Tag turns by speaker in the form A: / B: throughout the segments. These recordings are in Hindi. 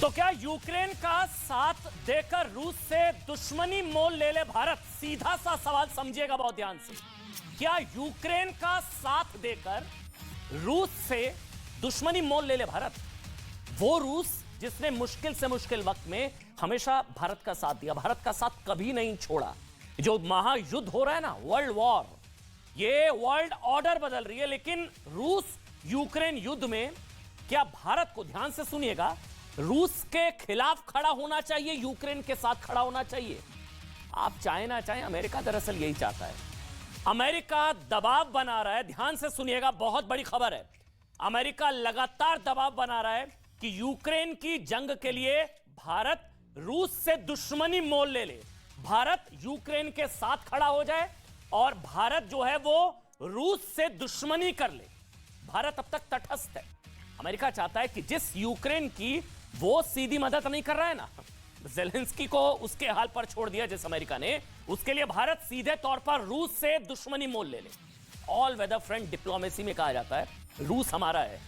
A: तो क्या यूक्रेन का साथ देकर रूस से दुश्मनी मोल ले ले भारत? सीधा सा सवाल समझिएगा बहुत ध्यान से। क्या यूक्रेन का साथ देकर रूस से दुश्मनी मोल ले ले भारत? वो रूस जिसने मुश्किल से मुश्किल वक्त में हमेशा भारत का साथ दिया, भारत का साथ कभी नहीं छोड़ा। जो महायुद्ध हो रहा है ना, वर्ल्ड वॉर, ये वर्ल्ड ऑर्डर बदल रही है, लेकिन रूस यूक्रेन युद्ध में क्या भारत को, ध्यान से सुनिएगा, रूस के खिलाफ खड़ा होना चाहिए, यूक्रेन के साथ खड़ा होना चाहिए? आप चाहे ना चाहे, अमेरिका दरअसल यही चाहता है। अमेरिका दबाव बना रहा है, ध्यान से सुनिएगा, बहुत बड़ी खबर है। अमेरिका लगातार दबाव बना रहा है कि यूक्रेन की जंग के लिए भारत रूस से दुश्मनी मोल ले ले, भारत यूक्रेन के साथ खड़ा हो जाए और भारत जो है वो रूस से दुश्मनी कर ले। भारत अब तक तटस्थ है। अमेरिका चाहता है कि जिस यूक्रेन की वो सीधी मदद नहीं कर रहा है ना, ज़ेलेंस्की को उसके हाल पर छोड़ दिया जिस अमेरिका ने, उसके लिए भारत सीधे तौर पर रूस से दुश्मनी मोल ले ले। ऑल वेदर फ्रेंड डिप्लोमेसी में कहा जाता है रूस हमारा है,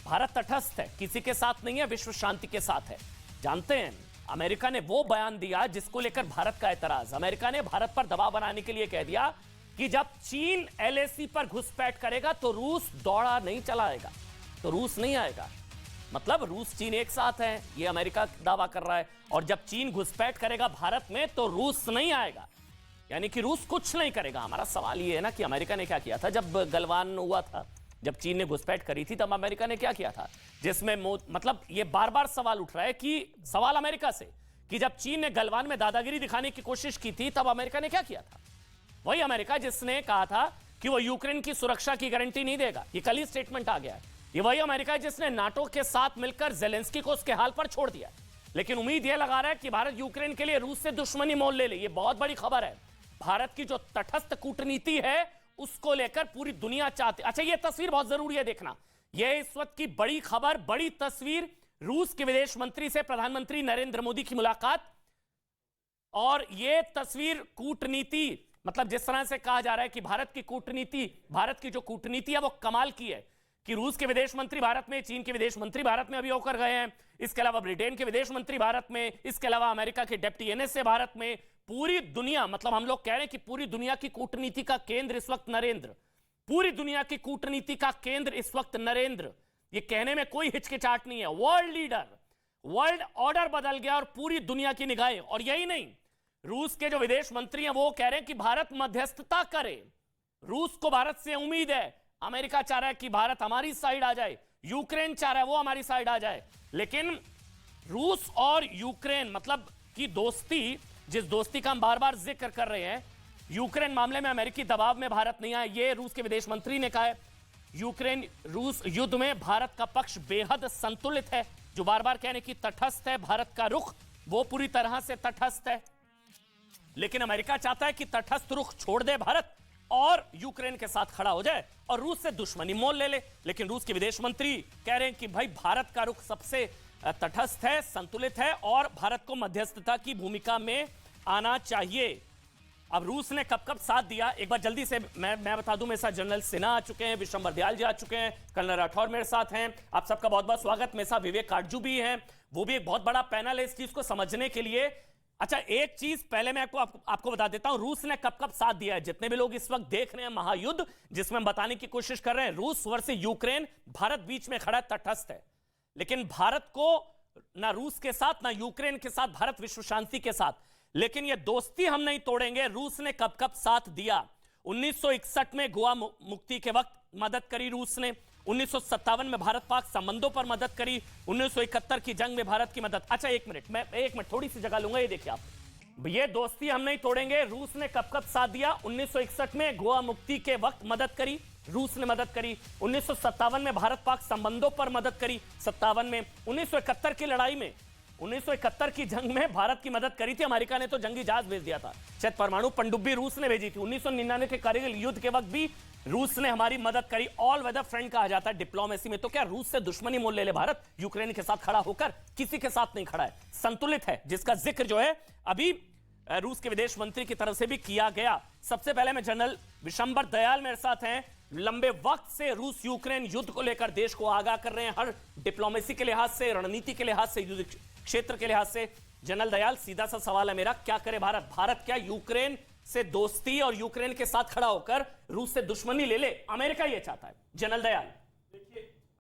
A: भारत तटस्थ है, किसी के साथ नहीं है, विश्व शांति के साथ है। जानते हैं, अमेरिका ने वो बयान दिया जिसको लेकर भारत का एतराज। अमेरिका ने भारत पर दबाव बनाने के लिए कह दिया कि जब चीन एलएसी पर घुसपैठ करेगा तो रूस दौड़ा नहीं चलाएगा, तो रूस नहीं आएगा। मतलब रूस चीन एक साथ है, ये अमेरिका दावा कर रहा है। और जब चीन घुसपैठ करेगा भारत में तो रूस नहीं आएगा, यानी कि रूस कुछ नहीं करेगा। हमारा सवाल ये है ना कि अमेरिका ने क्या किया था जब गलवान हुआ था, जब चीन ने घुसपैठ करी थी, तब अमेरिका ने क्या किया था? जिसमें मतलब ये बार बार सवाल उठ रहा है कि सवाल अमेरिका से कि जब चीन ने गलवान में दादागिरी दिखाने की कोशिश की थी, तब अमेरिका ने क्या किया था? वही अमेरिका जिसने कहा था कि वो यूक्रेन की सुरक्षा की गारंटी नहीं देगा। ये कल ही स्टेटमेंट आ गया है। ये वही अमेरिका है जिसने नाटो के साथ मिलकर ज़ेलेंस्की को उसके हाल पर छोड़ दिया। लेकिन उम्मीद यह लगा रहा है कि भारत यूक्रेन के लिए रूस से दुश्मनी मोल ले ले। ये बहुत बड़ी खबर है। भारत की जो तटस्थ कूटनीति है उसको लेकर पूरी दुनिया चाहती। अच्छा, ये तस्वीर बहुत जरूरी है देखना। यह इस वक्त की बड़ी खबर, बड़ी तस्वीर, रूस के विदेश मंत्री से प्रधानमंत्री नरेंद्र मोदी की मुलाकात। और यह तस्वीर कूटनीति, मतलब जिस तरह से कहा जा रहा है कि भारत की कूटनीति, भारत की जो कूटनीति है वो कमाल की है कि रूस के विदेश मंत्री भारत में, चीन के विदेश मंत्री भारत में अभी होकर गए हैं, इसके अलावा ब्रिटेन के विदेश मंत्री भारत में, इसके अलावा अमेरिका के डिप्टी एनएसए भारत में। पूरी दुनिया, मतलब हम लोग कह रहे हैं कि पूरी दुनिया की कूटनीति का केंद्र इस वक्त नरेंद्र, पूरी दुनिया की कूटनीति का केंद्र इस वक्त नरेंद्र। ये कहने में कोई हिचकिचाहट नहीं है। वर्ल्ड लीडर, वर्ल्ड ऑर्डर बदल गया और पूरी दुनिया की निगाहें। और यही नहीं, रूस के जो विदेश मंत्री हैं वो कह रहे हैं कि भारत मध्यस्थता करे। रूस को भारत से उम्मीद है। अमेरिका चाह रहा है कि भारत हमारी साइड आ जाए, यूक्रेन चाह रहा है वो हमारी साइड आ जाए। लेकिन रूस और यूक्रेन मतलब की दोस्ती, जिस दोस्ती का हम बार बार जिक्र कर रहे हैं, यूक्रेन मामले में अमेरिकी दबाव में भारत नहीं आए, ये रूस के विदेश मंत्री ने कहा है। यूक्रेन रूस युद्ध में भारत का पक्ष बेहद संतुलित है। जो बार बार कहने की तटस्थ है, भारत का रुख वो पूरी तरह से तटस्थ है। लेकिन अमेरिका चाहता है कि तटस्थ रुख छोड़ दे भारत और यूक्रेन के साथ खड़ा हो जाए और रूस से दुश्मनी मोल ले ले। लेकिन रूस के विदेश मंत्री कह रहे हैं कि भाई भारत का रुख सबसे तटस्थ है, संतुलित है और भारत को मध्यस्थता की भूमिका में आना चाहिए। अब रूस ने कब कब साथ दिया, एक बार जल्दी से मैं बता दूं। मेरे साथ जनरल सिन्हा आ चुके हैं, विश्वंभर दयाल जी आ चुके हैं, कर्नल राठौर मेरे साथ हैं। आप सबका बहुत बहुत स्वागत। मेरे साथ विवेक काटजू भी हैं, वो भी एक बहुत बड़ा पैनल है इस चीज को समझने के लिए। अच्छा, एक चीज पहले मैं आपको बता देता हूं, रूस ने कब कब साथ दिया है। जितने भी लोग इस वक्त देख रहे हैं महायुद्ध जिसमें हम बताने की कोशिश कर रहे हैं, रूस वर्सेस यूक्रेन, भारत बीच में खड़ा तटस्थ है। लेकिन भारत को ना रूस के साथ ना यूक्रेन के साथ, भारत विश्व शांति के साथ। लेकिन यह दोस्ती हम नहीं तोड़ेंगे। रूस ने कब कब साथ दिया? 1961 में गोवा मुक्ति के वक्त मदद करी रूस ने, 1957 में भारत पाक संबंधों पर मदद करी, 1971 की जंग में भारत की मदद। अच्छा, एक मिनट थोड़ी सी जगह लूंगा। ये देखिए आप, ये दोस्ती हम नहीं तोड़ेंगे। रूस ने कब कब साथ दिया? 1961 में गोवा मुक्ति के वक्त मदद करी, रूस ने मदद करी। 1957 में भारत पाक संबंधों पर मदद करी, 57 में। 1971 की लड़ाई में, 1971 की जंग में भारत की मदद करी थी। अमेरिका ने तो जंगी जहाज भेज दिया था, शायद परमाणु पनडुब्बी रूस ने भेजी थी। 1999 के कारगिल युद्ध के वक्त भी रूस ने हमारी मदद करी। ऑल वेदर फ्रेंड कहा जाता है डिप्लोमेसी में। तो क्या रूस से दुश्मनी मोल ले ले भारत? यूक्रेन के साथ खड़ा होकर किसी के साथ नहीं खड़ा है, संतुलित है, जिसका जिक्र जो है अभी रूस के विदेश मंत्री की तरफ से भी किया गया। सबसे पहले मैं जनरल विश्वंभर दयाल मेरे साथ हैं, लंबे वक्त से रूस यूक्रेन युद्ध को लेकर देश को आगाह कर रहे हैं, हर डिप्लोमेसी के लिहाज से, रणनीति के लिहाज से, युद्ध क्षेत्र के लिहाज से। जनरल दयाल, सीधा सा सवाल है मेरा, क्या करे भारत? भारत क्या यूक्रेन से दोस्ती और यूक्रेन के साथ खड़ा होकर रूस से दुश्मनी ले ले? अमेरिका ये चाहता है। जनरल दयाल।